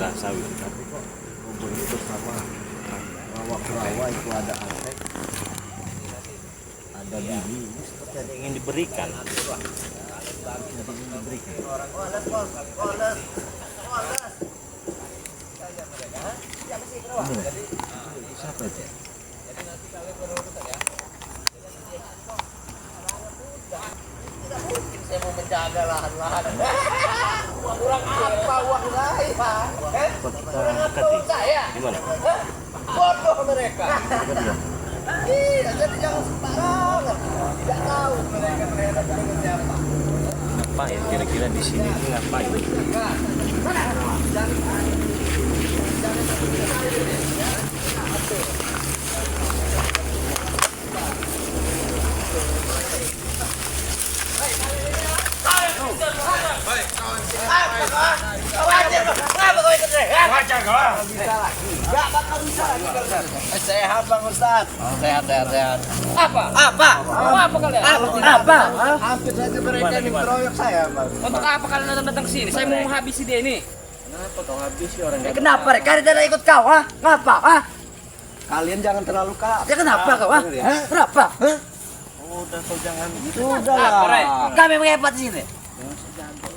lah sawit. Tapi kok bubur itu bersama rawa-rawa itu ada atek, ada bini, ini seperti Ada yang ingin diberikan. ada yang ingin diberikan. Ini siapa itu? Saya mau menjaga lahan-lahan. Kurang apa uang saya? Kurang apa uang saya? Gimana? Bodoh mereka. Iya, jadi jangan sembarangan. Tidak tahu mereka dengan siapa. Ngapain kira-kira di sini itu ngapain? Wajar kau? Bisa lagi. Gak bakal bisa lagi. Sehat Bang Ustaz. Sehat. Apa kalian? Apa? Hampir saja mereka ini keroyok saya, Bang. Untuk apa kalian datang ke sini? Saya mau menghabisi dia ini. Kenapa kau habisi orang Kenapa mereka tidak ikut kau? Ngapa? Kalian jangan terlalu kak. Ya kenapa kau? Kenapa? Udah kau jangan Sudah Apa, Rey? lah. Kami menghebat di sini.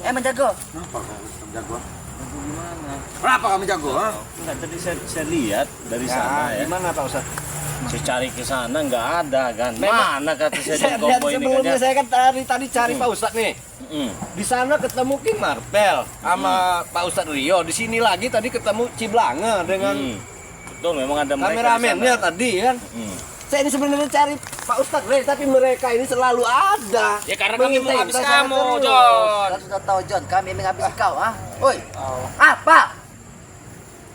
Menjago. Kenapa kamu jago? gimana? Kenapa kamu jago? Enggak, tadi saya lihat dari sana ya. Gimana Pak Ustaz? Saya cari ke sana nggak ada kan. Memang- Mana kata saya Saya di lihat Kombo ini sebelumnya kan. saya kan tadi cari Pak Ustaz nih. Di sana ketemu King Marvel sama Pak Ustadz Rio. Di sini lagi tadi ketemu Ciblange dengan Betul, memang ada mereka di kameramennya sana. tadi kan. Mm. Saya ini sebenarnya cari Pak Ustadz Rio, tapi mereka ini selalu ada. Ya karena kami mau habis Mengintai kamu, saya terus. John. Kau sudah tahu John, kami menghabisi kau, Oi. Apa?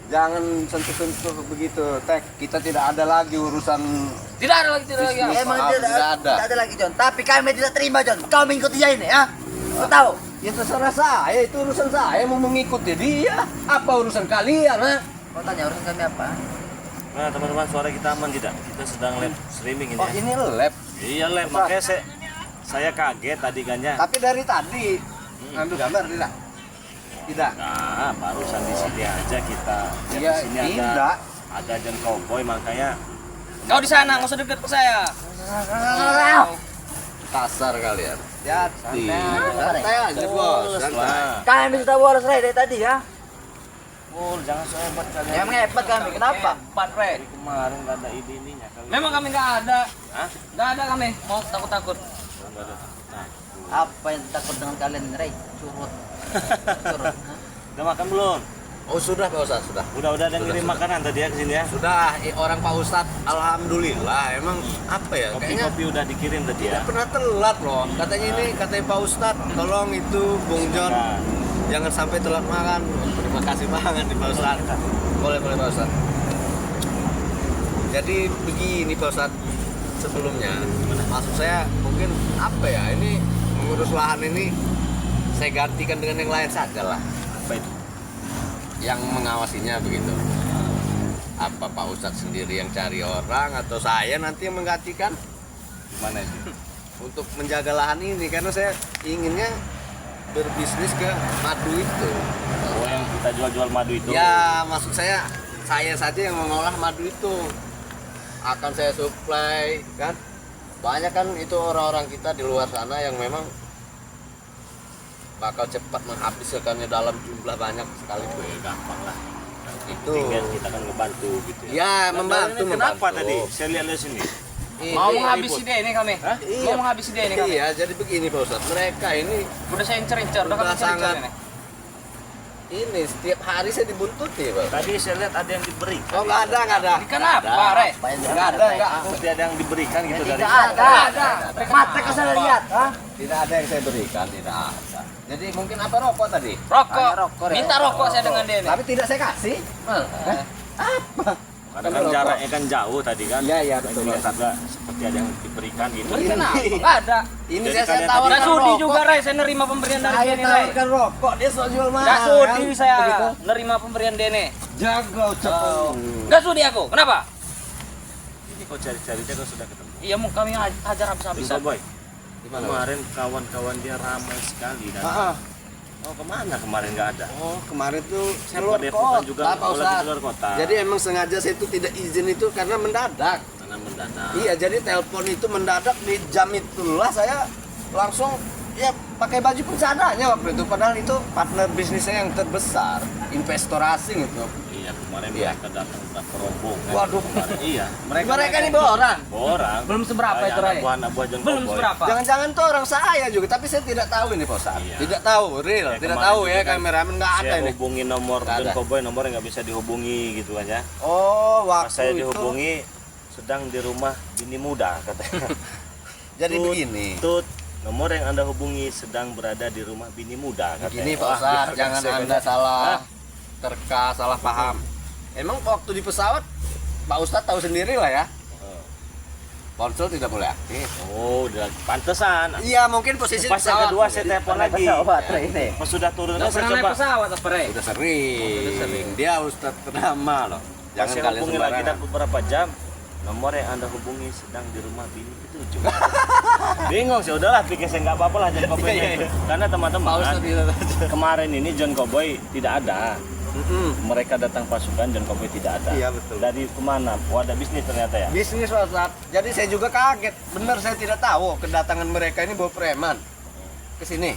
Jangan sentuh-sentuh begitu, Tek. Kita tidak ada lagi urusan. Tidak ada lagi. Emang Maaf, tidak tidak ada. lagi John. Tapi kami tidak terima John. Kau mengikuti dia ini, Kau tahu? Ya terserah saya, itu urusan saya mau mengikuti dia. Apa urusan kalian, ha? Kau tanya urusan kami apa? Nah, teman-teman, suara kita aman tidak? Kita sedang live streaming ini. Oh, Ya. ini lab. Iya, live. Makanya saya kaget tadi kan ya. Tapi dari tadi ambil gambar tidak? Tidak. Nah, barusan di sini aja kita. Ya, Iya, di sini tidak. ada John Cowboy, makanya Kau di sana, nggak usah deket ke saya. Kasar kalian. Jadi, Santai. santai aja bos. Santai. lah. Kami sudah bolos Ray dari tadi ya. Oh, jangan so hebat kalian. Yang hebat kami. Kenapa? Empat, Re. Dari kemarin nggak ada ide-idenya kalian. Memang kami nggak ada. Hah? Nggak ada kami. Mau takut-takut. Nggak ada. Nah, Apa yang takut dengan kalian Ray? Curut. Curut. udah makan belum? Oh sudah Pak Ustadz, sudah. Udah ada yang ngirim Sudah. makanan tadi ya ke sini ya. Sudah, orang Pak Ustadz, alhamdulillah. Emang apa ya? Kayaknya Kopi-kopi udah dikirim tadi ya. tidak pernah telat loh. Katanya ini, katanya Pak Ustadz, tolong itu Bung John Nah, jangan sampai telat makan. Terima kasih banget nih Pak Ustadz. Boleh Pak Ustadz. Jadi begini Pak Ustadz, sebelumnya maksud saya mungkin apa ya, ini mengurus lahan ini saya gantikan dengan yang lain saja lah, apa itu? yang mengawasinya begitu. Apa Pak Ustadz sendiri yang cari orang atau saya nanti yang menggantikan Gimana itu? untuk menjaga lahan ini, karena saya inginnya berbisnis ke madu itu. Oh, yang kita jual-jual madu itu. Ya, maksud saya saja yang mengolah madu itu akan saya supply kan. Banyak kan itu orang-orang kita di luar sana yang memang bakal cepat menghabiskannya dalam jumlah banyak sekali. Gampang lah. Itu Tinggal kita kan ngebantu gitu ya. ya Nah, membantu. ini kenapa membantu. tadi? Saya lihat di sini. Mau menghabisi dia ini kami. Hah? Mau menghabisi dia ini kami. Iya, jadi begini Pak Ustadz, mereka ini Udah saya incer-incer. Udah kami Udah incer-incer sangat. ini. ini setiap hari saya dibuntuti Pak. Tadi saya lihat ada yang diberikan. Oh nggak ada. Kenapa, Re? Nggak ada. Seperti ada yang diberikan gitu dari. Tidak ada. Mata kau salah lihat, Tidak ada yang saya berikan, tidak ada. Jadi mungkin apa rokok tadi? Rokok. Hanya rokok, Re. Minta rokok saya dengan dia ini. Tapi tidak saya kasih. Karena kan jaraknya kan jauh tadi kan. Iya, iya, Dan betul, dilihat Pak. juga seperti ada yang diberikan gitu. Kenapa? Nggak ada. Ini Jadi saya kalian tawarkan Nggak sudi rokok. juga, Re. Saya nerima pemberian dari Saya dia ini, Re. tawarkan rokok, dia sok jual mahal. Nggak sudi kan? saya Begitu. nerima pemberian dia ini. Jago cepat. Nggak sudi aku. Kenapa? Ini kok cari-cari dia kok sudah ketemu. Iya, mau kami hajar habis-habisan. Bisa boy. Gimana? Kemarin kawan-kawan dia ramai sekali dan Ah, Oh kemana kemarin nggak ada? Oh, kemarin tuh Saya keluar Depok kan juga kota, Pak lagi Ustadz. keluar kota. Jadi emang sengaja saya itu tidak izin itu karena mendadak. Karena mendadak. Iya, jadi telepon itu mendadak di jam itulah saya langsung ya pakai baju pun seadanya waktu itu. Padahal itu partner bisnis saya yang terbesar, investor asing itu. Iya kemarin Iya. mereka datang berapa rombongan. Waduh. Kemarin. Iya. Mereka ini bawa orang. Orang. Belum seberapa Kayak itu, anak Ray? buah anak buah John Belum Cowboy. seberapa. Jangan-jangan tuh orang saya juga, tapi saya tidak tahu ini Pak Ustadz. Iya. Tidak tahu, real, Ya, tidak kemarin tahu ya juga kan kameramen nggak ada Saya ini. hubungi nomor Nggak John ada. Cowboy, nomornya nggak bisa dihubungi gitu kan ya. Oh, Pas waktu saya itu. dihubungi sedang di rumah bini muda katanya. Jadi Tut, begini. Tut, nomor yang Anda hubungi sedang berada di rumah bini muda katanya. Begini Pak Wah, Ustadz, biarkan jangan saya Anda kan. salah Hah? salah paham. Emang waktu di pesawat Pak Ustadz tahu sendiri lah ya. Ponsel tidak boleh aktif. Oh, udah pantesan. Iya, mungkin posisi Pas yang pesawat. kedua saya telepon lagi. ini. Pas sudah turun Nggak saya pernah naik coba. pesawat apa, Ray? Udah sering. Dia Ustadz ternama loh. Pas Jangan saya kalian hubungi lagi sembarangan. dan beberapa jam. Nomor yang Anda hubungi sedang di rumah bini itu cuma. Bingung sih, udahlah pikir saya nggak apa-apa lah John Cowboy. Karena teman-teman kemarin ini John Cowboy tidak ada. Mereka datang pasukan John Cowboy tidak ada. Iya, betul. Dari kemana? Oh ada bisnis ternyata ya. Bisnis Pak Ustadz. Jadi saya juga kaget. Bener saya tidak tahu kedatangan mereka ini bawa preman ke sini.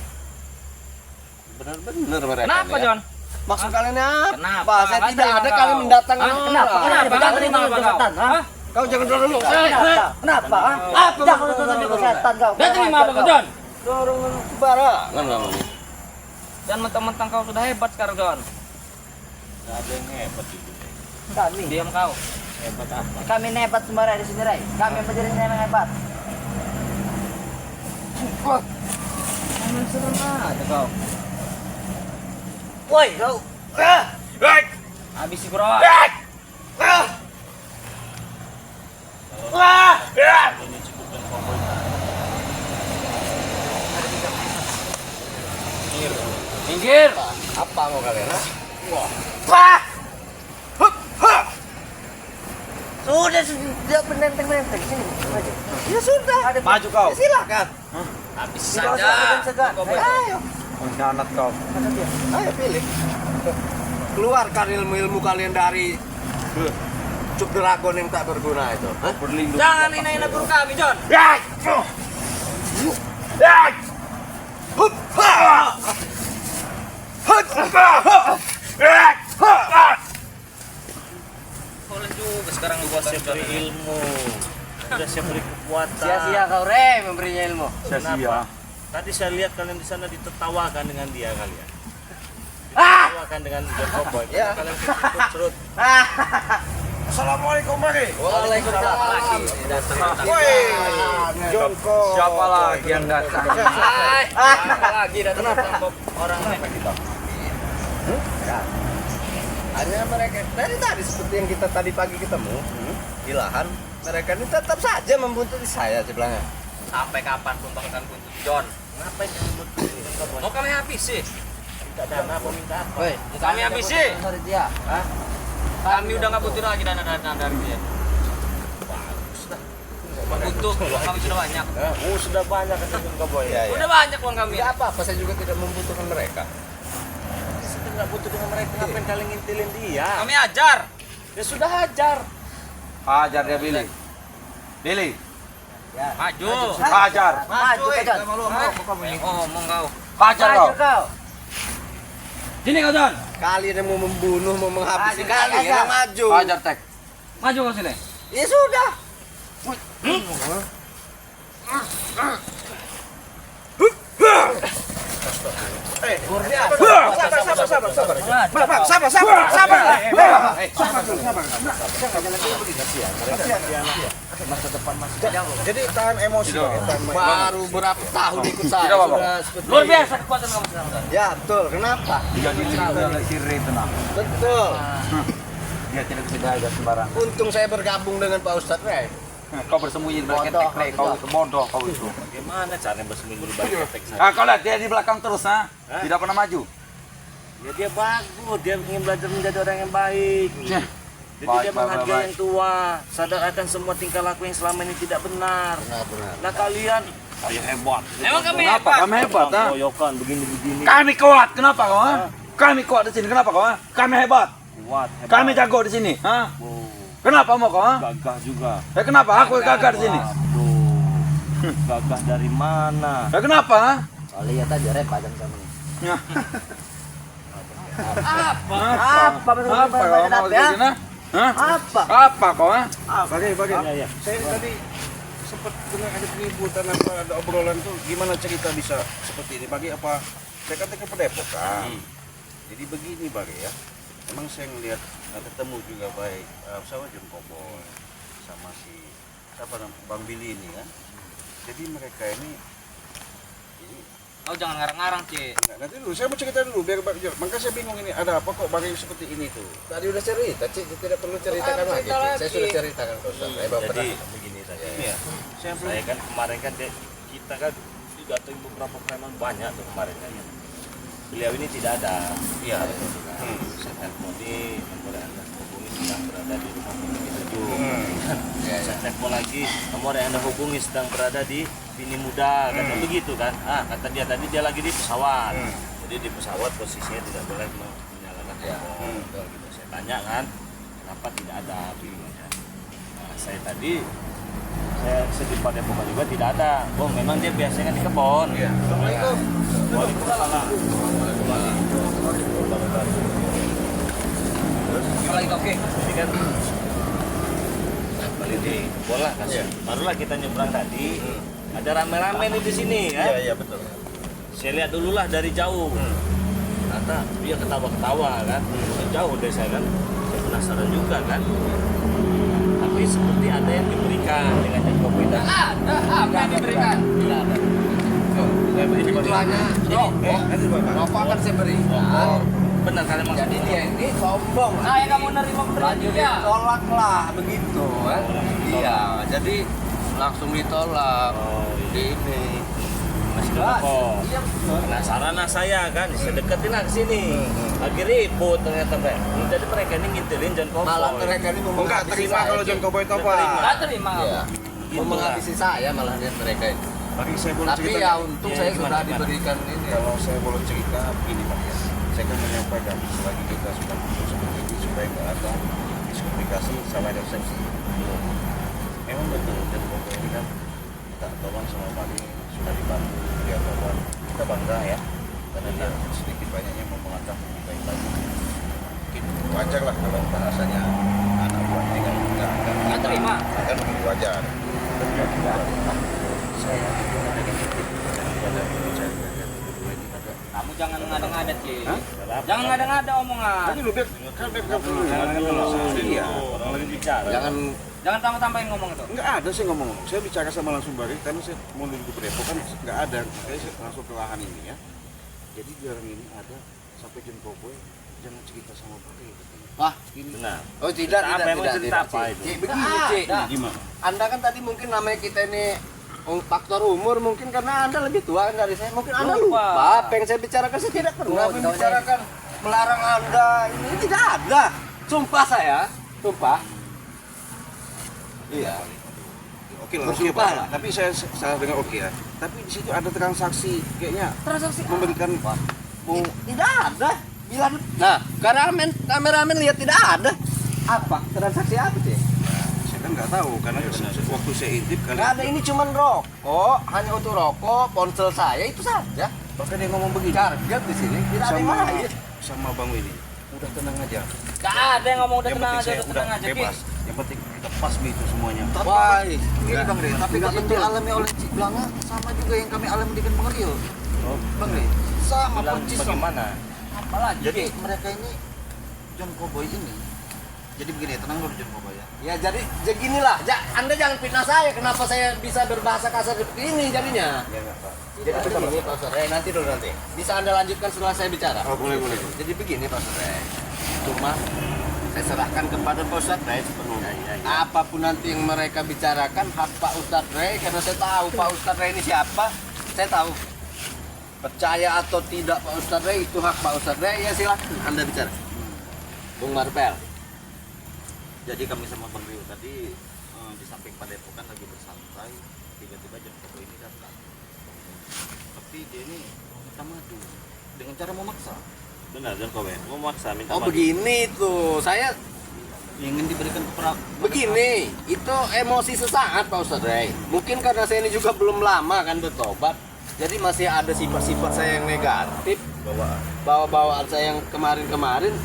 Bener-bener mereka. Kenapa, ini ya. John? Maksud kalian apa? Kenapa? Saya Nggak tidak terima ada kau. kali mendatangkan Hah? orang. Kenapa? Jangan terima jabatan, hah? Kau jangan dulu. Kenapa? Jangan tunjuk setan kau. Udah terima apa, John? Dorong sembarangan kamu. Dan mentang-mentang kau sudah hebat sekarang, John. Nggak ada yang hebat di dunia. Kami. Diam kau. Hebat apa? Kami hebat sembarang di sini, Ray. Kami yang menjadi yang hebat. Jangan serem aja kau. Woi, kau. Habis si Bro. Ini cukup John Cowboy. Minggir. Apa mau kalian? Ha? Sudah menenteng-menenteng sini. Maju. Ya sudah. Maju kau. Ya, silakan. Habis Tidak usah segan-segan. Cowboy. Ayo. Pengkhianat kau. Ayo pilih. Keluarkan ilmu-ilmu kalian dari cuk dragon yang tak berguna itu. Hah? Berlindung. Jangan hina-hina guru kami, John. Boleh juga sekarang lu buat Saya beri ilmu. Sudah saya beri kekuatan. Sia-sia kau, Ray, memberinya ilmu. Kenapa? Tadi saya lihat kalian di sana ditertawakan dengan dia kalian. Ditertawakan dengan John Cowboy. Ya. Kalian serut. Assalamualaikum Mari. Waalaikumsalam. lagi datang. Woi, Jongko. Siapa lagi yang datang? Lagi datang orang Hanya mereka dari tadi seperti yang kita tadi pagi ketemu di lahan, mereka ini tetap saja membuntuti saya sebelahnya. sampai kapan pun bakalan butuh John. Ngapain kamu butuh John Cowboy? Mau kami habis sih. Minta dana apa minta apa? Woi, Mau kami habis sih. Sorry dia. Kami udah nggak butuh lagi dana-dana dari dia. Butuh, kami sudah banyak. Oh sudah banyak kata John Cowboy. Iya, iya. Udah banyak uang kami. Tidak apa-apa, saya juga tidak membutuhkan mereka. Saya tidak butuh dengan mereka. Ngapain kalian ngintilin dia? Kami ajar. Ya sudah hajar. Hajar dia Billy. Billy, Maju. hajar. Maju, John. Ngomong kau. Hajar kau. Sini kau John. Kalian yang mau membunuh, mau menghabisi Maju, kalian hajar. yang maju. Hajar tek. Maju kau sini. Ya sudah. Jadi tahan emosi. Baru berapa tahun ikut saya Tidak apa-apa. sudah seperti Luar ini. biasa kekuatan kamu sekarang. John. Ya betul, kenapa? Jadi sirri itu nah. Betul. Dia tidak bisa jaga sembarang. Untung saya bergabung dengan Pak Ustadz Ray. Kau bersembunyi di belakang Bodoh, tek kau itu bodoh kau itu. Bagaimana caranya bersembunyi di balik ketek saya? Ah, kau lihat dia di belakang terus ha? Tidak pernah maju. Ya dia bagus, dia ingin belajar menjadi orang yang baik. Jadi Baik, dia baik, menghargai baik. yang tua, sadar akan semua tingkah laku yang selama ini tidak benar. Benar. Nah kalian Saya hebat. Emang kami Kenapa? hebat. Kami hebat, ha? Koyokan begini-begini. Kami kuat. Kenapa kau, ha? Kami kuat di sini. Kenapa kau, ha? Kami hebat. Kuat, hebat. Kami jago di sini, ha? Oh, Kenapa mau kau, ha? gagah juga. Kenapa? Aku gagah di sini. Waduh. Gagah dari mana? Kenapa, ha? Lihat aja repa jam kamu. Apa? Apa Apa kau mau di sini, ha? Hah? Apa? Apa kau, ha? Bagi. Iya, iya. Saya tadi sempat dengar ada keributan apa ada obrolan tuh gimana cerita bisa seperti ini bagi apa saya katakan Padepokan. Jadi begini bagi ya. Memang saya ngelihat ketemu juga baik sama John Koboy sama si siapa namanya Bang Billy ini kan. Jadi mereka ini Oh jangan ngarang-ngarang, Ci. enggak, nanti dulu saya mau cerita dulu biar makanya saya bingung ini ada apa kok bagi seperti ini tuh. Tadi udah cerita, Cik. Tidak perlu ceritakan lagi. Cik. Saya sudah ceritakan ke Ustaz. Jadi begini tadi. Iya. Saya kan kemarin kan kita kan didatangi beberapa preman banyak tuh kemarin kan. Beliau ini tidak ada. Iya. Saya telepon di nomor Anda hubungi sedang berada di rumah Bini Sejuk. Saya telepon lagi nomor yang Anda hubungi sedang berada di Bini Muda, kata begitu kan. Kata dia tadi dia lagi di pesawat. Jadi di pesawat posisinya tidak boleh menyalakan handphone. Gitu. Saya tanya kan, kenapa tidak ada bininya? Nah, saya sedih pada Padepokan juga tidak ada. Oh, memang dia biasanya di kebon. Assalamualaikum. Waalaikumsalam. Lagi oke. Jadi kan balik di bola kasih. Barulah kita nyebrang tadi. Ada rame-rame nih di sini kan. Iya betul. Saya lihat dulu lah dari jauh. Ternyata dia ketawa-ketawa kan. Jauh dari saya kan. Saya penasaran juga kan. Tapi seperti ada yang diberikan dengan yang berbeda. Ada apa yang diberikan? Tidak ada. Tuanya rokok akan saya beri. Benar kalian maksud. Jadi dia ini sombong. Nah, yang kamu nerima Lanjut dia. ditolak lah begitu kan. Iya, jadi langsung ditolak. Oh, Di ini. masih rokok. Iya, Penasaran lah saya kan, saya deketin lah ke sini. Lagi ribut ternyata Pak. Jadi mereka ini ngintilin John Koboy. malah mereka ini mau Enggak menghabisi terima saya, kalau Cik. John Koboy itu apa? Enggak terima. Iya. Gitu Mau menghabisi saya malah lihat mereka ini. Bagi saya boleh Tapi cerita. ya untung Iya, saya gimana, sudah gimana? diberikan ini. Kalau saya boleh cerita begini Pak ya. Saya kan menyampaikan selagi kita sudah putus seperti ini supaya nggak ada miskomunikasi sama resepsi. Memang betul John Koboy ini kan kita tolong sama Bali sudah dibantu dia tolong. Kita bangga ya karena dia sedikit banyaknya mau mengangkat lebih baik lagi. Mungkin wajar lah kalau bahasanya anak buahnya kan Enggak terima. kan begitu wajar. Dan dia tidak saya pada bicara lagi ada. Kamu jangan ngada-ngada, Ci. Hah? Jangan ngada-ngada omongan. Tadi lu biar kan biar dulu. Iya. Orang lagi bicara. Jangan tambah-tambahin ngomong itu. Enggak ada saya ngomong. Saya bicara sama langsung Bari karena saya mau duduk ke Depok kan enggak ada. Saya langsung ke lahan ini ya. Jadi jarang ini ada sampai John Koboy jangan cerita sama Bari katanya. Wah, Benar. oh tidak, Apa tidak, emang tidak, cerita tidak, apa Cik. itu? Cik, begini, Cik. Gimana? Anda kan tadi mungkin namanya kita ini faktor umur mungkin karena Anda lebih tua kan dari saya. Mungkin Anda lupa. Apa yang saya bicarakan saya tidak pernah membicarakan melarang Anda. Ini tidak ada. Sumpah saya, sumpah. Iya. Oke lah, oke Bersumpah Pak. lah. Tapi saya salah dengar oke ya. Tapi di situ ada transaksi kayaknya Transaksi memberikan mau tidak ada. Bila nah, kameramen lihat tidak ada. Apa? Transaksi apa sih? saya kan nggak tahu karena waktu saya intip Nggak kan ada, ini cuman rokok, hanya untuk rokok, ponsel saya itu saja. bahkan dia ngomong begini Target di sini tidak ada yang sama lain. sama Bang Willy. Udah tenang aja. Enggak ada yang ngomong udah Yang tenang penting aja, saya udah tenang aja, Ki. bebas. Yang penting kita pas itu semuanya. Wah, Ini Bang Ri, tapi Juga kan yang betul. dialami oleh Cik Blanga sama juga yang kami alami dengan Bang Rio. Oh, Bang Ri, sama bilang persis sama. bagaimana? Apalagi? Jadi mereka ini John Koboy ini. Jadi begini, tenang dulu John Koboy ya. ya jadi ginilah. Anda jangan fitnah saya. Kenapa saya bisa berbahasa kasar seperti ini jadinya? Ya enggak Pak. Jadi begini Pak Ustadz. Nanti dulu nanti. Bisa Anda lanjutkan setelah saya bicara. Oh, boleh. Jadi begini Pak Ustadz. Cuma saya serahkan kepada Pak Ustadz sepenuhnya. Apapun nanti yang mereka bicarakan hak Pak Ustadz Rey, karena saya tahu Pak Ustadz Rey ini siapa. Saya tahu. Percaya atau tidak Pak Ustadz Rey itu hak Pak Ustadz Rey, ya silahkan Anda bicara. Bung Marpel. Jadi kami sama Bang Rio tadi di samping Padepokan lagi bersantai. tiba-tiba John Kobo ini datang. Tapi dia ini minta madu dengan cara memaksa. Benar John Kobo mau maksa minta Oh madu. begini tuh, saya Ingin diberikan begini, itu emosi sesaat Pak Ustadz Ray. Mungkin karena saya ini juga belum lama kan bertobat, jadi masih ada sifat-sifat saya yang negatif, bawaan saya yang kemarin-kemarin,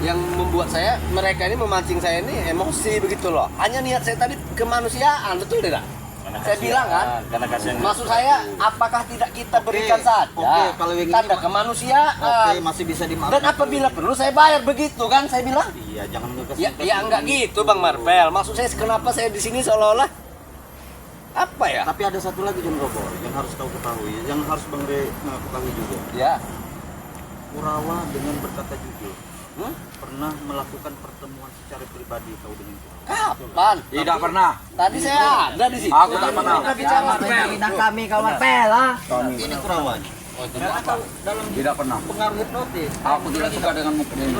yang membuat saya, mereka ini memancing saya ini emosi begitu loh. Hanya niat saya tadi kemanusiaan, betul tidak? Karena Saya bilang kan, karena kasihan. maksud saya, apakah tidak kita berikan saja oke, kalau yang ini tanda mah- kemanusiaan? Oke, masih bisa dimaafkan. Dan apabila perlu saya bayar begitu kan, saya bilang. Iya, jangan ngegas. Ya enggak gitu Bang Marvel. Maksud saya kenapa saya di sini seolah-olah apa ya? Tapi ada satu lagi John Kobo yang harus kau ketahui, yang harus Bang Re ketahui juga. Ya. Kurawa dengan berkata jujur, pernah melakukan pertemuan secara pribadi kau dengan Kurawa? Kapan? Tidak pernah. Tadi saya ada di situ. Aku tak pernah. Kita bicara Bidang kami kawan Pela. Ini Kurawanya. Tidak pernah. Pengaruh hipnotis. Aku tidak suka dengan muka ini.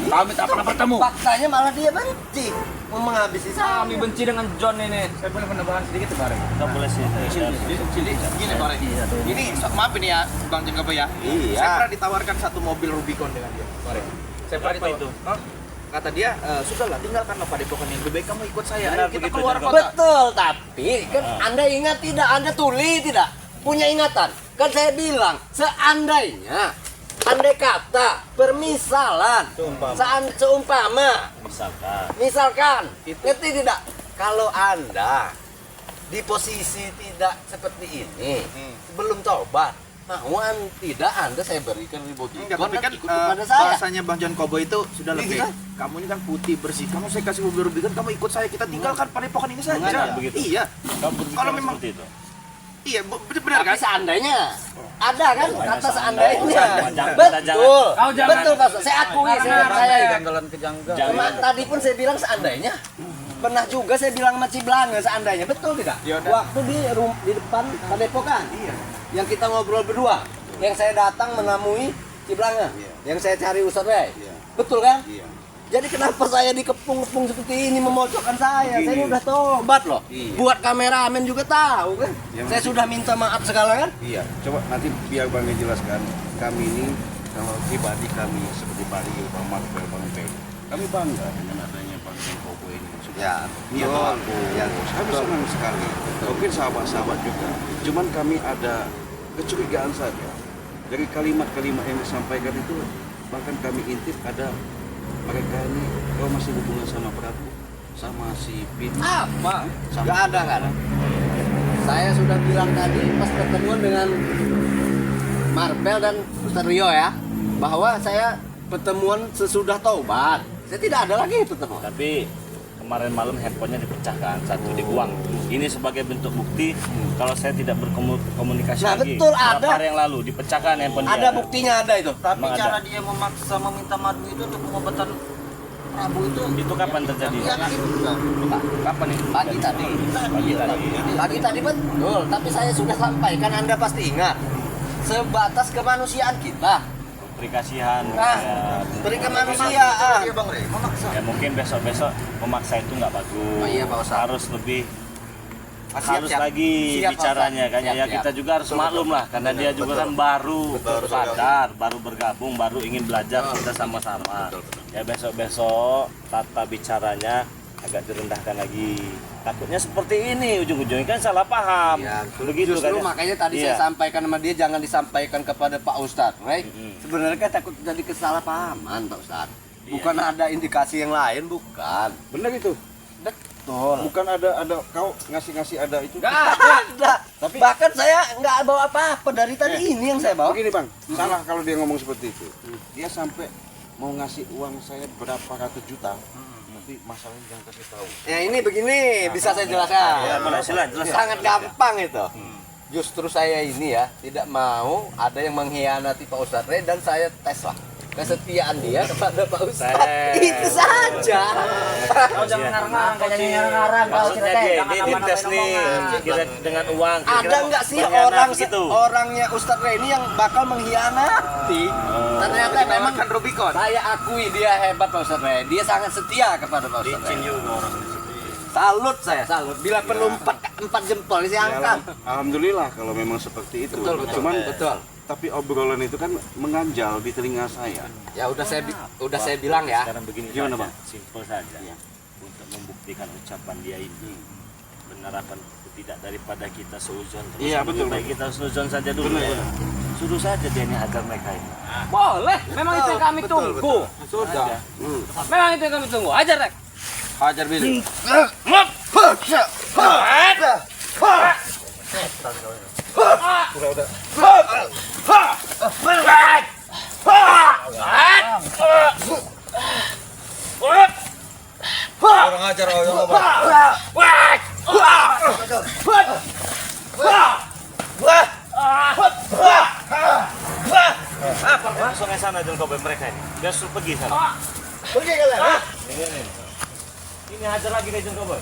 Kami tak pernah bertemu. Faktanya malah dia benci mau menghabisi saya. Kami benci dengan John ini. Saya boleh penambahan sedikit kemarin. Nggak boleh sih. Gini Pak Rey. Ini maaf ini ya Bang Jengkapa ya. Iya. Saya pernah ditawarkan satu mobil Rubicon dengan dia. Pak Rey. Saya pernah Apa ditawar. itu? Hah? Kata dia, sudahlah tinggalkanlah Padepokan yang lebih baik kamu ikut saya. Benar Ayo kita begitu, keluar John kota. Betul, tapi kan Anda ingat tidak? Anda tuli tidak? Punya ingatan? Kan saya bilang, seandainya andai kata permisalan, seumpama misalkan, ngerti tidak? Kalau Anda di posisi tidak seperti ini, belum tobat, mau tidak Anda saya berikan ribut Enggak, tapi kan ikut kepada saya. bahasanya Bang John Kobo itu sudah lebih. Iya. Kamu ini kan putih bersih. Kamu saya kasih mobil Rubicon, kamu ikut saya. Kita tinggalkan Padepokan ini saja. Enggak, begitu. Iya. Kamu berpikir Kalau memang- seperti itu. Iya, benar Tapi kan? seandainya ada kan kata seandainya. Jangan, Betul. Kau jangan. Betul Pak. Saya akui saya ini. kejanggalan. Cuma tadi pun saya bilang seandainya. Pernah juga saya bilang sama Ciblanga seandainya. Betul tidak? Iya, udah. Waktu di depan Padepokan. Iya. Yang kita ngobrol berdua. Yang saya datang menemui Ciblanga. Iya. Yang saya cari Ustadz Ray. Iya. Betul kan? Iya. Jadi kenapa saya dikepung-kepung seperti ini memojokkan saya? Saya ini Begini. udah tobat loh. Iya. Buat kameramen juga tahu kan. Yang Saya sudah minta maaf segala kan. Iya, coba nanti biar Bang jelaskan. Kami ini kalau pribadi kami seperti Pak Rio, Bang Marvel, Bang Teo, kami bangga dengan adanya Bang John Kobo ini. Ya, Iya, aku. Ya, Kami senang sekali. Mungkin sahabat-sahabat juga. Cuman kami ada kecurigaan saja. Dari kalimat-kalimat yang disampaikan itu, bahkan kami intip ada mereka ini kau masih hubungan sama Prabu, sama si Pin. Apa? Sama- Nggak ada, nggak ada. Saya sudah bilang tadi pas pertemuan dengan Marvel dan Ustadz Rio ya, bahwa saya pertemuan sesudah taubat. Saya tidak ada lagi pertemuan. Tapi kemarin malam handphonenya dipecahkan, satu dibuang. Ini sebagai bentuk bukti kalau saya tidak berkomunikasi Nah, lagi. betul, Beberapa ada. hari yang lalu dipecahkan handphone dia. Ada buktinya ada itu. Tapi Emang cara ada. dia memaksa meminta madu itu untuk pengobatan Prabu itu Itu kapan terjadi? yakin bukan? Kapan itu? Pagi tadi. Pagi tadi. Pagi tadi betul, tapi saya sudah sampaikan, Anda pasti ingat. Sebatas kemanusiaan kita. Beri kasihan. Nah, Ya, beri kemanusiaan. Iya Bang Rey, memaksa. ya mungkin besok-besok memaksa itu nggak bagus. Oh iya, Pak Ustadz. Harus lebih Siap, halus siap. lagi Siap, Pak bicaranya Ustadz. kan Siap, ya siap. kita juga harus maklum lah karena dia juga kan baru sadar, baru bergabung, baru ingin belajar kita sama-sama. Ya besok-besok tata bicaranya agak direndahkan lagi. Takutnya seperti ini ujung-ujungnya kan salah paham. Ya, Begitu justru kan. ya? makanya tadi Iya. saya sampaikan sama dia jangan disampaikan kepada Pak Ustadz, right? Mm-mm. Sebenarnya kan takut jadi kesalahpahaman Pak Ustadz. Bukan ada indikasi yang lain, bukan. Benar itu. Betul. Bukan ada kau ngasih ada itu. Nggak ada. Bahkan saya nggak bawa apa-apa dari tadi ini yang saya bawa. Begini Bang, salah kalau dia ngomong seperti itu. Dia sampai mau ngasih uang saya berapa ratus juta. Tapi masalahnya jangan kasih tahu. Ya ini begini, bisa saya jelaskan. Ya, boleh, silakan. Sangat gampang itu. Justru saya ini ya tidak mau ada yang mengkhianati Pak Ustadz Ray dan saya tes lah kesetiaan dia kepada Pak Ustadz. Tes. Itu saja. Kau jangan ngarang-ngarang, kayak nyanyi ngarang-ngarang. Kau Maksudnya cerita, dia jangan ini dites nama-namain nih omongan. kira dengan uang. Ada kira-kira nggak sih pengkhianat begitu? orangnya Ustadz Ray ini yang bakal mengkhianati? Ternyata memang Kan Rubicon. saya akui dia hebat Pak Ustadz Ray. Dia sangat setia kepada Pak Ustadz Ray. Licin juga orang di situ. Salut saya, salut. Bila perlu 4 4 jempol isi angkat. Alhamdulillah kalau memang seperti itu. Betul. Betul. Tapi obrolan itu kan mengganjal di telinga saya. Ya udah saya bilang ya. Sekarang begini Gimana, saja, Bang? simpel saja. Untuk membuktikan ucapan dia ini benar apa tidak, daripada kita seuzon terus. Iya, betul. Baik kita seuzon saja dulu. Benar, ya. Suruh saja dia ini hajar mereka ini. Boleh, memang itu yang kami tunggu. Sudah. Memang itu yang kami tunggu. Ajar, Rek. Hajar Billy. Kurang ajar Langsung ke sana John Cowboy mereka ini. Biar suruh pergi sana. Pergi kalian. Ini hajar lagi nih John Cowboy.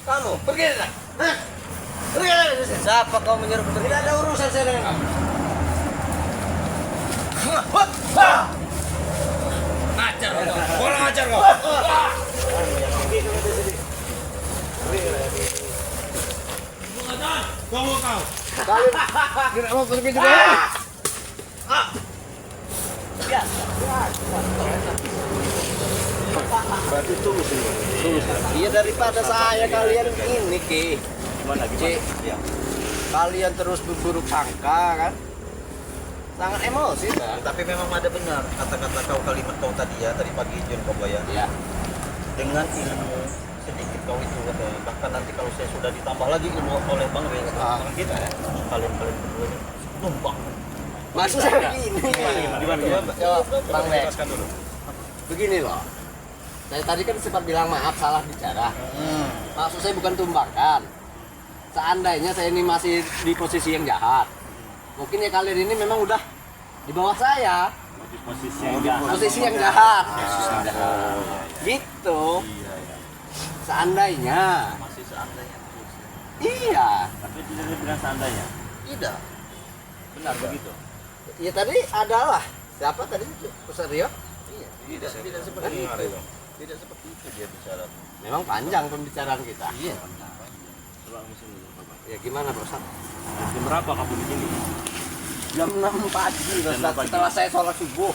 Kamu pergi dah. Pergi dari sini. Siapa kau menyuruh pergi? Tidak ada urusan saya dengan kamu. Kurang ajar kau. Tidak mau pergi juga. Berarti tulus ini. Iya daripada saya kalian ini Ki. Gimana Cik, Ya. kalian terus berburuk sangka kan? Sangat emosi kan? Tapi memang ada benar kata-kata kau, kalimat kau tadi ya, tadi pagi John Cowboy ya. Ya. Dengan ilmu sedikit kau itu katanya. Bahkan nanti kalau saya sudah ditambah lagi ilmu oleh Bang Rey, kita ya, kalian berdua ini numpang. Maksud saya begini. Gimana? Jawab Bang Lex. Jelaskan dulu. Begini loh. Saya tadi kan sempat bilang maaf salah bicara. Maksud saya bukan tumbakan. Seandainya saya ini masih di posisi yang jahat, mungkin ya kalian ini memang udah di bawah saya. Di posisi yang jahat. Posisi yang jahat. Gitu. Seandainya. Masih seandainya. Iya. Tapi tidak dibilang seandainya. Tidak. Benar begitu. Ya tadi adalah siapa tadi Ustaz Rio? Tidak seperti itu. Tidak seperti itu dia bicara. Memang panjang pembicaraan kita. Iya. Coba musim dulu, Bapak. Ya gimana Pak Ustaz? Jam berapa kamu di sini? Jam 6 pagi Jam Ustaz, 6 pagi. setelah saya sholat subuh.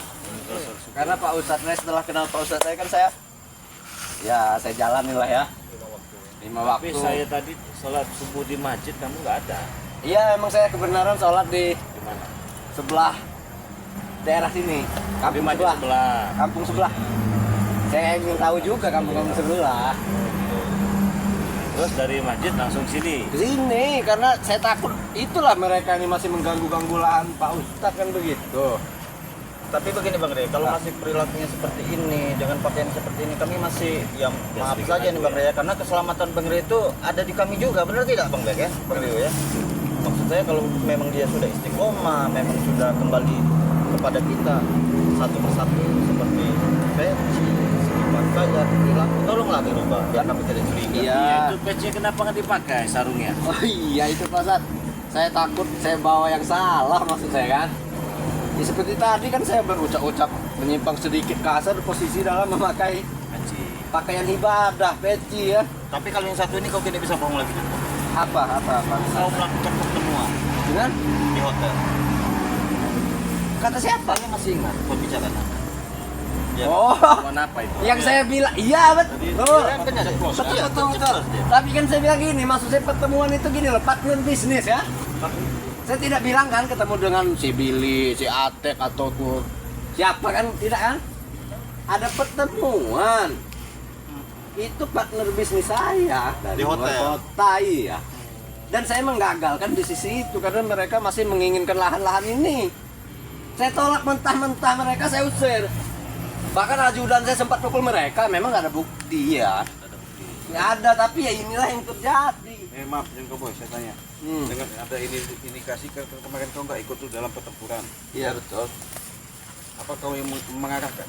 Karena Pak Ustadz setelah kenal Pak Ustadz saya kan saya jalanin lah ya. 5 Tapi waktu. saya tadi sholat subuh di masjid, kamu nggak ada. Iya emang saya kebenaran sholat di Di mana? sebelah daerah sini. Di Kampung masjid sebelah. sebelah. Kampung sebelah. Saya ingin tahu juga kampung-kampung sebelah. Terus dari masjid langsung sini. Ke sini karena saya takut itulah mereka ini masih mengganggu-ganggu lahan Pak Ustadz kan begitu. Tapi begini Bang Rey, kalau masih perilakunya seperti ini, dengan pakaian seperti ini, kami masih, ya maaf sedikit saja nih Bang Rey ya, karena keselamatan Bang Rey itu ada di kami juga, benar tidak Bang Rey ya? Bang Rey ya? Maksud saya kalau memang dia sudah istiqomah, memang sudah kembali kepada kita satu persatu seperti saya, sifat saya, perilaku, tolonglah dirubah, biar kami tidak curiga. Iya. Itu peci kenapa nggak dipakai sarungnya? Oh iya itu Pak Ustadz. Saya takut saya bawa yang salah maksud saya kan. Ya, seperti tadi kan saya berucap-ucap menyimpang sedikit kasar posisi dalam memakai pakaian ibadah, peci ya. Tapi kalau yang satu ini kau tidak bisa bohong lagi. Apa? Kau melakukan pertemuan Dengan di hotel. kata siapa? Saya masih ingat pembicaraan Anda. Ya, Oh, Kenapa itu? yang saya bilang iya betul. kan ada close. Betul, Iya, betul. close dia. Tapi kan saya bilang gini, maksud saya pertemuan itu gini loh, partner bisnis ya. Saya tidak bilang kan ketemu dengan si Billy, si Atek atau siapa kan, tidak kan? Ada pertemuan. Itu partner bisnis saya dari Di hotel? luar kota, iya. Dan saya menggagalkan di sisi itu karena mereka masih menginginkan lahan-lahan ini. Saya tolak mentah-mentah mereka, saya usir. Bahkan ajudan saya sempat pukul mereka, memang nggak ada bukti ya. Nggak ada, tapi ya inilah yang terjadi. Maaf, John Cowboy, saya tanya. Dengan ada indikasi kemarin kau nggak ikut tuh dalam pertempuran. Iya betul. Apa kau yang mengarahkan?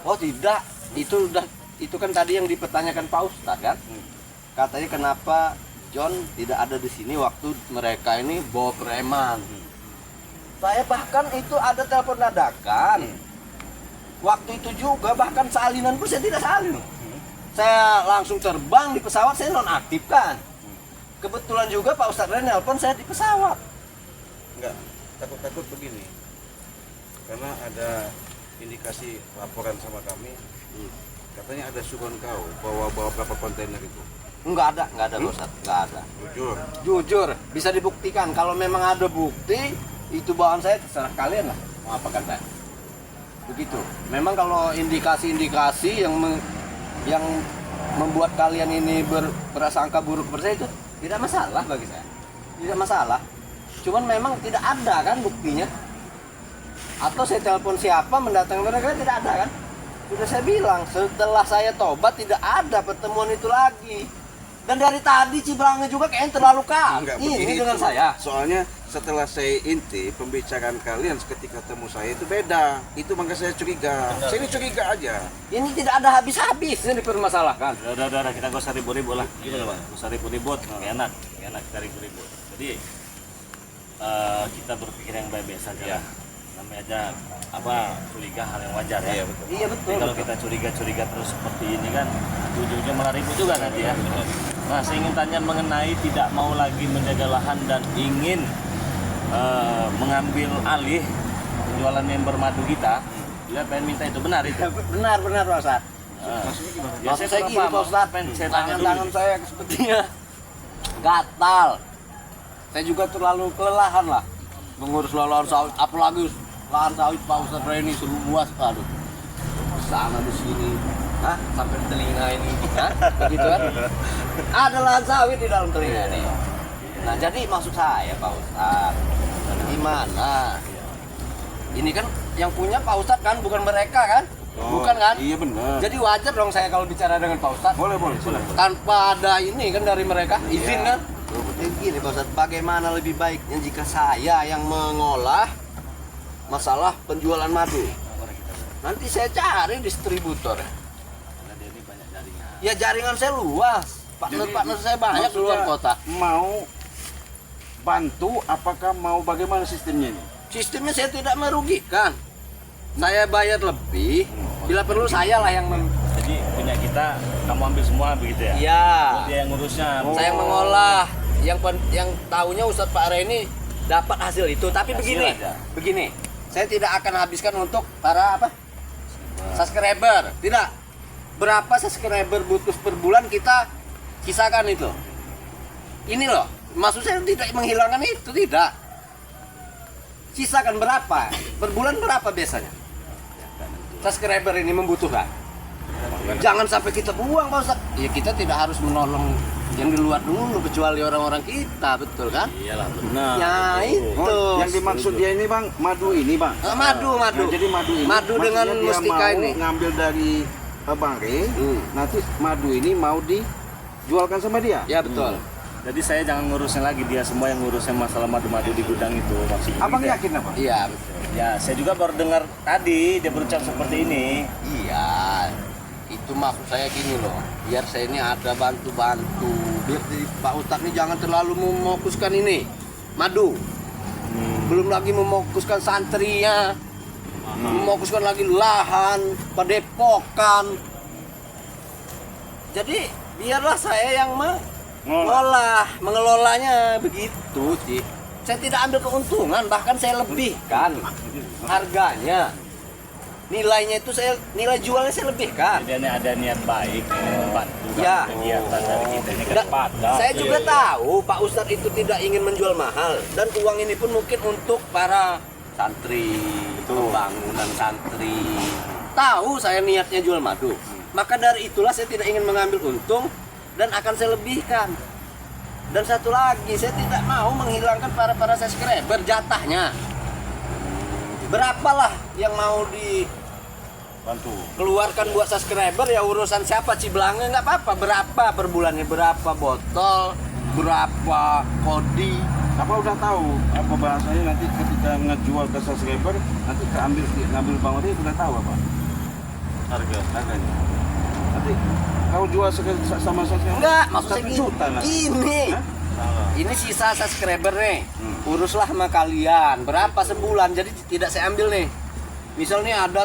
Oh tidak, itu kan tadi yang dipertanyakan Pak Ustadz kan. Katanya kenapa John tidak ada di sini waktu mereka ini bawa preman. Saya bahkan itu ada telepon dadakan. Waktu itu juga bahkan salinan pun saya tidak salin. Saya langsung terbang di pesawat, saya nonaktifkan. Kebetulan juga Pak Ustadz Ren nelpon saya di pesawat. Enggak, takut-takut begini. Karena ada indikasi laporan sama kami. Katanya ada suruhan kau bawa berapa kontainer itu. Enggak ada Pak Ustadz, enggak ada. Jujur. Jujur, bisa dibuktikan. Kalau memang ada bukti, itu bawaan saya terserah kalian lah. Mau apa kata? Begitu. Memang kalau indikasi-indikasi yang membuat kalian ini berasangka buruk kepada saya itu tidak masalah bagi saya. Tidak masalah. Cuman memang tidak ada kan buktinya. Atau saya telepon siapa mendatangi mereka tidak ada kan? Sudah saya bilang, setelah saya tobat tidak ada pertemuan itu lagi. Dan dari tadi Cibrangnya juga kayaknya terlalu Enggak, ini begini dengan itu. saya. Soalnya setelah saya inti pembicaraan kalian ketika temu saya itu beda. Itu maka saya curiga. Saya ini curiga aja. Ini tidak ada habis-habisnya dipermasalahkan. Udah, kita gak usah ribut-ribut lah. Gimana Pak? Gak usah ribut-ribut, gak enak kita ribut-ribut. Jadi kita berpikir yang baik-baik saja lah. Namanya aja curiga hal yang wajar ya. Iya, betul. Iya betul. Jadi kalau kita curiga terus seperti ini kan ujung-ujungnya malah ribut juga nanti ya. Nah, saya ingin tanya mengenai tidak mau lagi menjaga lahan dan ingin mengambil alih penjualan member madu kita. Dia pengen minta itu benar itu. Benar Pak Ustadz. Maksudnya gimana? Ya, Maksud saya gini Pak Ustadz, saya tanya dulu. tangan saya sepertinya gatal. Saya juga terlalu kelelahan lah mengurus lahan sawit, apalagi lahan sawit Pak Ustadz Reni seluas, aduh, sana di sini, sampai telinga ini, begitu kan? Ada lahan sawit di dalam telinga ini. Nah jadi maksud saya Pak Ustadz, gimana? Ini kan yang punya Pak Ustadz kan, bukan mereka kan? Bukan kan? Iya benar. Jadi wajar dong saya kalau bicara dengan Pak Ustadz. Boleh, silakan. Tanpa ada ini kan dari mereka, izin kan? Gini Pak Ustadz, bagaimana lebih baiknya jika saya yang mengolah masalah penjualan madu? Nanti saya cari distributor. Ya jaringan saya luas, partner saya banyak di luar kota. Mau bantu, apakah mau bagaimana sistemnya ini? Sistemnya saya tidak merugikan. Saya bayar lebih, bila perlu saya lah yang Jadi punya kita kamu ambil semua begitu ya? Iya. Dia yang ngurusnya. Saya yang mengolah, yang tahunya Ustadz Pak Reni dapat hasil itu. Tapi begini, saya tidak akan habiskan untuk para subscriber, tidak. Berapa subscriber butuh per bulan kita kisahkan itu. Ini loh, maksud saya tidak menghilangkan itu, tidak. Sisakan berapa, per bulan berapa biasanya subscriber ini membutuhkan. Jangan sampai kita buang Pak Ustadz. Ya kita tidak harus menolong yang di luar dulu kecuali orang-orang kita, betul kan? Iyalah benar. Ya itu. Yang dimaksud dia ini bang, madu ini bang. Madu. Nah, jadi madu ini. Madu dengan maksudnya dia mustika mau ini. ngambil dari Bang Rey, nanti madu ini mau dijualkan sama dia. Ya betul. Jadi saya jangan ngurusin lagi, dia semua yang ngurusin masalah madu-madu di gudang itu maksudnya. Abang gitu ya? yakin apa? Iya betul. Ya, saya juga baru dengar tadi dia berucap seperti ini. Iya. Itu maksud saya gini loh. Biar saya ini ada bantu-bantu. Biar Pak Ustadz ini jangan terlalu memokuskan ini madu. Belum lagi memokuskan santrinya. Memokuskan lagi lahan, padepokan. Jadi biarlah saya yang mengelolanya begitu sih. Saya tidak ambil keuntungan, bahkan saya lebihkan harganya. Nilainya itu nilai jualnya saya lebihkan. Jadi ini ada niat baik membantu Ya. kegiatan dari kita ini ke depan. Saya juga tahu Pak Ustadz itu tidak ingin menjual mahal dan uang ini pun mungkin untuk para santri, pembangunan santri. Tahu saya niatnya jual madu. Maka dari itulah saya tidak ingin mengambil untung dan akan saya lebihkan. Dan satu lagi, saya tidak mau menghilangkan para subscriber jatahnya. Berapalah yang mau Bantu. keluarkan buat subscriber ya urusan siapa Ciblangnya nggak apa-apa. Berapa per bulannya, berapa botol, berapa kodi. Apa udah tahu apa bahasanya nanti ketika ngejual ke subscriber nanti ngambil Bang Rey udah tahu apa harganya. Nanti kau jual sama subscriber Enggak, maksud saya 1 juta lah. gini. Hah? Ini sisa subscriber nih. Uruslah sama kalian. Berapa sebulan? Jadi tidak saya ambil nih. Misalnya ada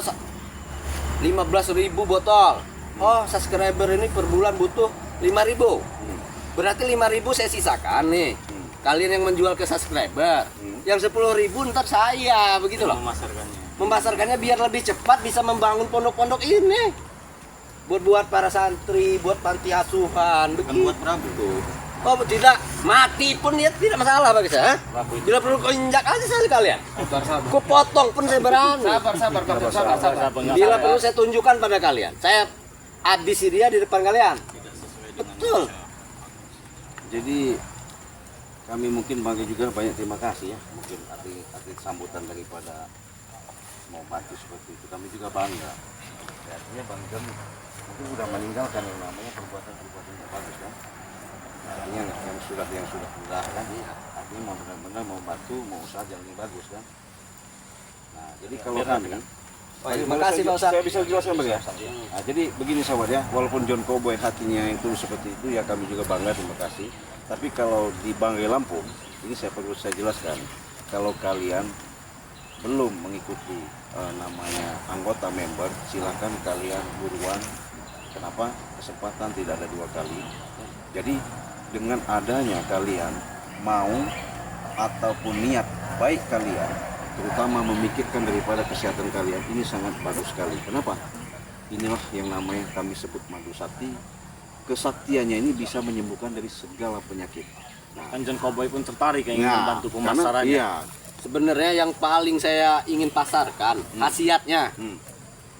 15.000 botol. Oh, subscriber ini per bulan butuh 5.000. Berarti 5.000 saya sisakan nih. Kalian yang menjual ke subscriber. Yang 10.000 ntar saya, begitu loh. Memasarkannya biar lebih cepat bisa membangun pondok-pondok ini. Buat para santri, buat panti asuhan, begitu. Buat berapa tuh? Oh tidak, mati pun dia tidak masalah bagi saya. Bila perlu kau injak aja sekali kalian. Kau potong pun saya berani. Sabar. Bila perlu saya tunjukkan pada kalian. Saya habisi dia di depan kalian. Betul. Jadi kami mungkin bangga juga banyak terima kasih ya, mungkin arti sambutan daripada mau bantu seperti itu, kami juga bangga. Ya, artinya bangga mungkin sudah meninggalkan yang namanya perbuatan-perbuatan yang bagus kan. Artinya yang sudah kan, artinya mau benar-benar mau bantu, mau usaha jalan yang bagus kan. Nah, jadi kalau kami Terima kasih Pak Ustaz. Saya bisa jelaskan Bang ya. Nah, jadi begini sahabat ya, walaupun John Cowboy hatinya yang tulus seperti itu ya kami juga bangga, terima kasih. Tapi kalau di Banggai Lampung, ini saya perlu saya jelaskan, kalau kalian belum mengikuti namanya anggota member, silakan kalian buruan. Kenapa? Kesempatan tidak ada dua kali. Jadi dengan adanya kalian mau ataupun niat baik kalian, terutama memikirkan daripada kesehatan kalian, ini sangat bagus sekali. Kenapa? Inilah yang namanya kami sebut madu sakti. Kesaktiannya ini bisa menyembuhkan dari segala penyakit. Kan John Cowboy pun tertarik ingin Nah, membantu karena- pemasarannya. Iya. Sebenarnya yang paling saya ingin pasarkan khasiatnya.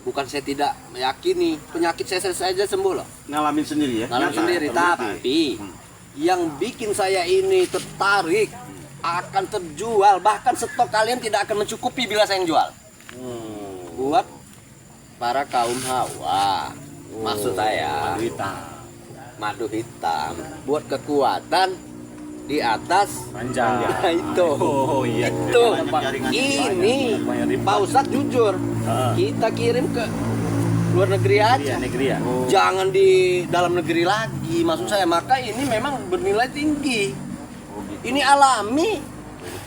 Bukan saya tidak meyakini penyakit saya aja sembuh loh. Ngalamin sendiri ya. Ngalamin Nyata, sendiri, terbukti. tapi yang bikin saya ini tertarik akan terjual, bahkan stok kalian tidak akan mencukupi bila saya yang jual. Buat para kaum hawa, maksud saya madu hitam, buat kekuatan di atas Panjang. Nah, itu. Oh iya. Itu. jaringan Ini banyak Pak Ustadz jujur, kita kirim ke luar negeri Iya, aja. negeri ya. Jangan di dalam negeri lagi, maksud saya. Maka ini memang bernilai tinggi. Ini alami,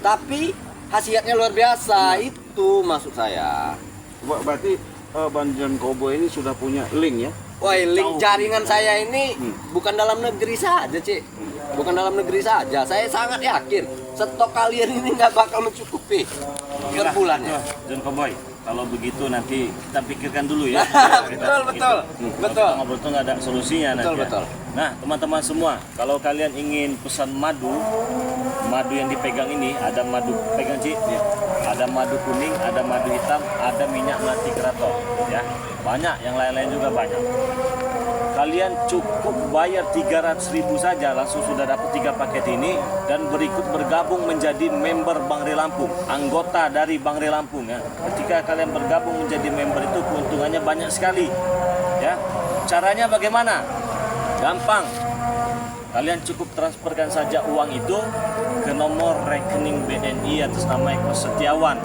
tapi khasiatnya luar biasa. Itu maksud saya. Berarti Bang John Cowboy ini sudah punya link ya? Wah, link jaringan saya ini bukan dalam negeri saja, Cik. Bukan dalam negeri saja. Saya sangat yakin stok kalian ini nggak bakal mencukupi per bulannya. John Cowboy, kalau begitu nanti kita pikirkan dulu ya. Betul. Kita ngobrol tuh nggak ada solusinya nanti. Betul. Ya. Nah, teman-teman semua, kalau kalian ingin pesan madu yang dipegang ini ada madu pegang Ci, ada madu kuning, ada madu hitam, ada minyak melati keraton, ya. Banyak, yang lain-lain juga banyak. Kalian cukup bayar 300.000 saja langsung sudah dapat 3 paket ini dan berikut bergabung menjadi member Bangri Lampung, anggota dari Bangri Lampung ya. Ketika kalian bergabung menjadi member itu keuntungannya banyak sekali. Ya. Caranya bagaimana? Gampang. Kalian cukup transferkan saja uang itu ke nomor rekening BNI atas nama Eko Setiawan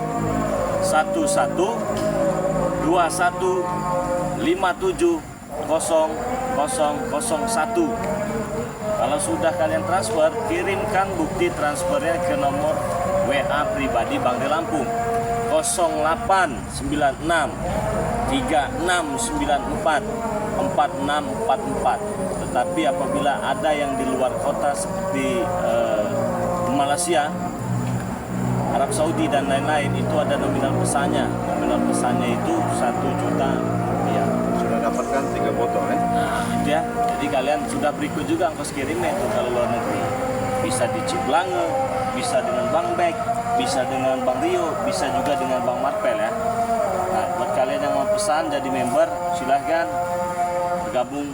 1121570001. Kalau sudah kalian transfer, kirimkan bukti transfernya ke nomor WA pribadi Bangri Lampung 0896 3694 4644. Tetapi apabila ada yang di luar kota seperti Malaysia, Arab Saudi dan lain-lain, itu ada nominal pesannya. Nominal pesannya itu 1 juta rupiah. Sudah dapatkan 3 botol ya? Nah, itu ya. Jadi kalian sudah berikut juga ongkos kirimnya itu kalau luar negeri. Bisa di Ciblange, bisa dengan Bang Bek, bisa dengan Bang Rio, bisa juga dengan Bang Marpel ya. Nah, buat kalian yang mau pesan jadi member, silahkan bergabung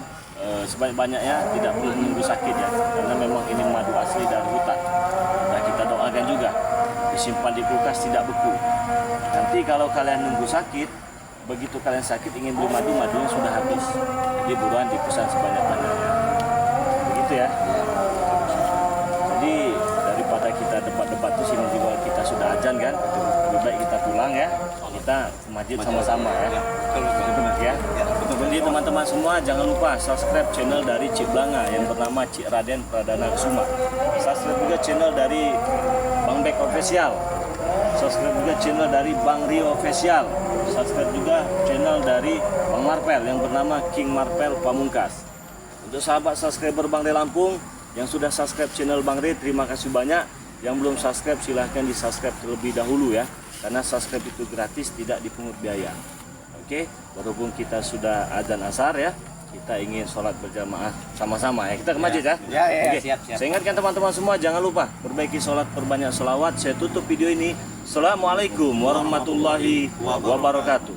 sebanyak-banyaknya, tidak perlu menunggu sakit ya, karena memang ini madu asli dari hutan. Nah, kita doakan juga disimpan di kulkas tidak beku. Nanti kalau kalian nunggu sakit, begitu kalian sakit ingin beli madu, madunya sudah habis. Jadi buruan dipesan sebanyak-banyaknya. Begitu ya. Jadi daripada kita debat-debat di sini juga kita sudah azan kan, lebih baik kita pulang ya. Kita ke masjid sama-sama ya. Betul. Ya. Ya, betul. Jadi teman-teman semua jangan lupa subscribe channel dari Cik Blanga yang bernama Cik Raden Pradana Kusuma. Subscribe juga channel dari Bang Bek Official. Subscribe juga channel dari Bang Rio Official. Subscribe juga channel dari Bang Marpel yang bernama King Marpel Pamungkas. Untuk sahabat subscriber Bang Re Lampung yang sudah subscribe channel Bang Re, terima kasih banyak. Yang belum subscribe silahkan di subscribe terlebih dahulu ya, karena subscribe itu gratis, tidak dipungut biaya. Oke, walaupun kita sudah adzan asar ya, kita ingin sholat berjamaah sama-sama ya. Kita ke masjid ya. Oke. siap. Saya ingatkan teman-teman semua jangan lupa perbaiki sholat, perbanyak sholawat. Saya tutup video ini. Assalamualaikum warahmatullahi wabarakatuh.